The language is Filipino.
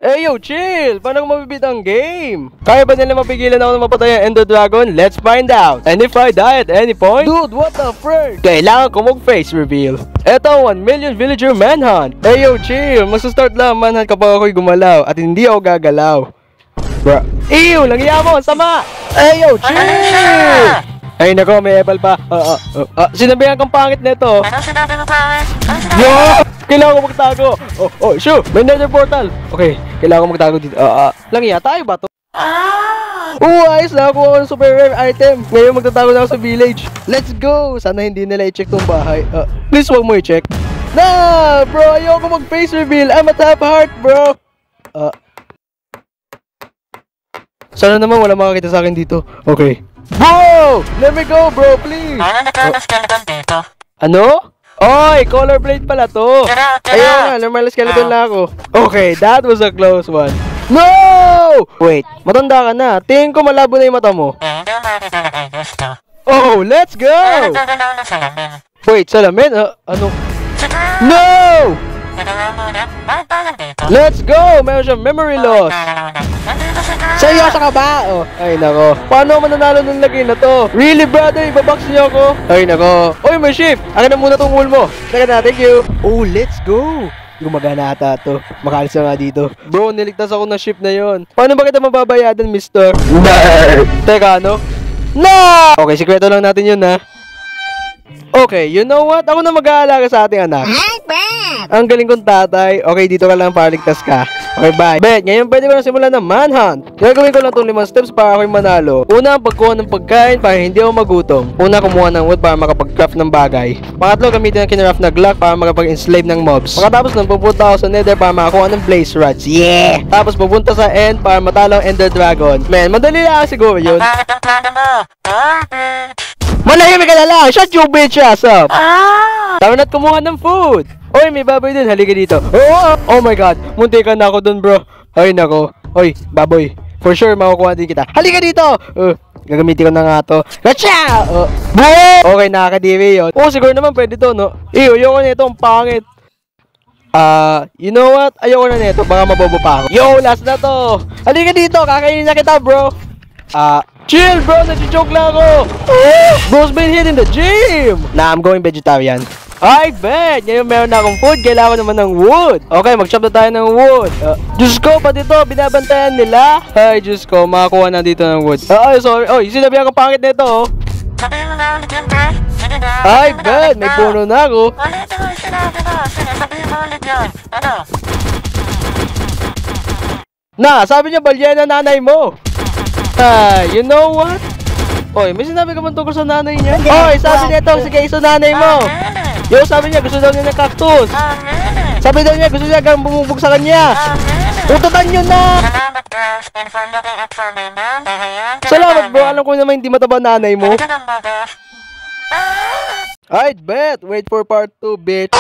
Eh yo, chill! Paano ko mabibit ang game? Kaya ba nila mapigilan ako na mapatay ang Ender Dragon? Let's find out! And if I die at any point, dude, what the frick? Kailangan ko mag-face reveal. Eto, 1 million villager manhunt. Eh yo, chill! Masastart lang manhunt kapag ako'y gumalaw at hindi ako gagalaw. Bro. Ew! Langya mo! Sama! Eh yo, chill! Ay nako, may apple pa. Sinabihan kang pangit nito. Ano sinabi mo pangit? Yo! Kailangan ko magtago. Shoo! May nether portal. Okay, kailangan ko magtago dito. Langya, tayo ba to? Ayos na ako ng super rare item. Ngayon magtatago na ako sa village. Let's go! Sana hindi nila i-check tong bahay. Please wag mo i-check. Nah! Bro, ayoko mag-face reveal. I'm a top heart, bro. Sana naman wala makakita sa akin dito. Okay. Bro! Let me go, bro, please! Ano na skeleton dito? Ano? Oy, color blade pala to. Tara! Ayun nga, normal skeleton lang ako. Okay, that was a close one. No! Wait, matanda ka na. Tingin ko malabo na yung mata mo. Hindi mo talaga gusto. Oh, let's go! Nagagalaw na salamin. Wait, salamin? Ano? No! Nagawa mo na? Bakit parang dito? Let's go! Meron siyang memory loss. Seryoso ka ba? Ay nako. Paano ako mananalo ng lagay na to? Really, brother? Ibabox niyo ako? Ay nako. Oy, may shift! Akin na muna tong wool mo. Teka na, thank you. Oh, let's go! Gumagana ata to. Makaalis na nga dito. Bro, niligtas ako ng ship na yon. Paano ba kita mababayadan, mister? Teka, ano? No! Okay, sikreto lang natin yun, ha? Okay, you know what? Ako na mag-aalaga sa ating anak. Ang galing kong tatay. Okay, dito ka lang para ligtas ka. Okay, bye. Bet, ngayon pwede ko na simulan ng manhunt. Gagawin ko lang itong 5 steps para ako'y manalo. Una, ang pagkuha ng pagkain para hindi ako magutom. Una, kumuha ng wood para makapag-craft ng bagay. Pangatlo, gamitin ang kinraft na glock para makapag-enslave ng mobs. Pagkatapos nang pupunta ako sa nether para makakuha ng blaze rods. Yeah! Tapos pupunta sa end para matalo ang ender dragon. Man, madali lang siguro yun. Bakit ang plano mo? Malahimik ka na lang! Shut your bitch ass up! Tama na't kumuha ng food! Oy, may baboy dun, halika dito. Oh my god, muntikan na ako dun, bro. Ay nako. Oy, baboy, for sure makukuha din kita. Halika dito! Gagamitin ko na nga to. Gotcha! Okay, nakakadiri yun. Siguro naman pwede to, no? Ayoko na ito, ang pangit. You know what? Ayoko na nito, baka mabobo pa ako. Yo, last na to. Halika dito, kakainin na kita, bro. Chill, bro, nag-joke lang ako. Bro's been hitting the gym. Nah, I'm going vegetarian. I bet! Ngayon meron na akong food, kailangan naman ng wood. Okay, mag-chop na tayo ng wood. Diyos ko, pati ito, binabantayan nila. Ay, Diyos ko, makakuha na dito ng wood. Sorry. Sinabi ako pangit nito, oh. Sabihin mo na ulit yan, bro. Sige na. I bet! May puno na ako. Ulit mo, sinabi mo. Sige, sabihin mo ulit yan. Ano? Sabi niya, balya na nanay mo. You know what? Oy, may sinabi ka man tungkol sa nanay niya? Oy, sabi niya ito, sige, isa nanay mo. Yo, sabi niya, gusto daw niya ng cactus. Sabi daw niya, gusto niya kang bumubog sa kanya. Ututan nyo na! Salamat, girls. And for looking up for me, man. Salamat, bro. Alam ko naman hindi mataba nanay mo. I'd bet. Wait for part 2, bitch.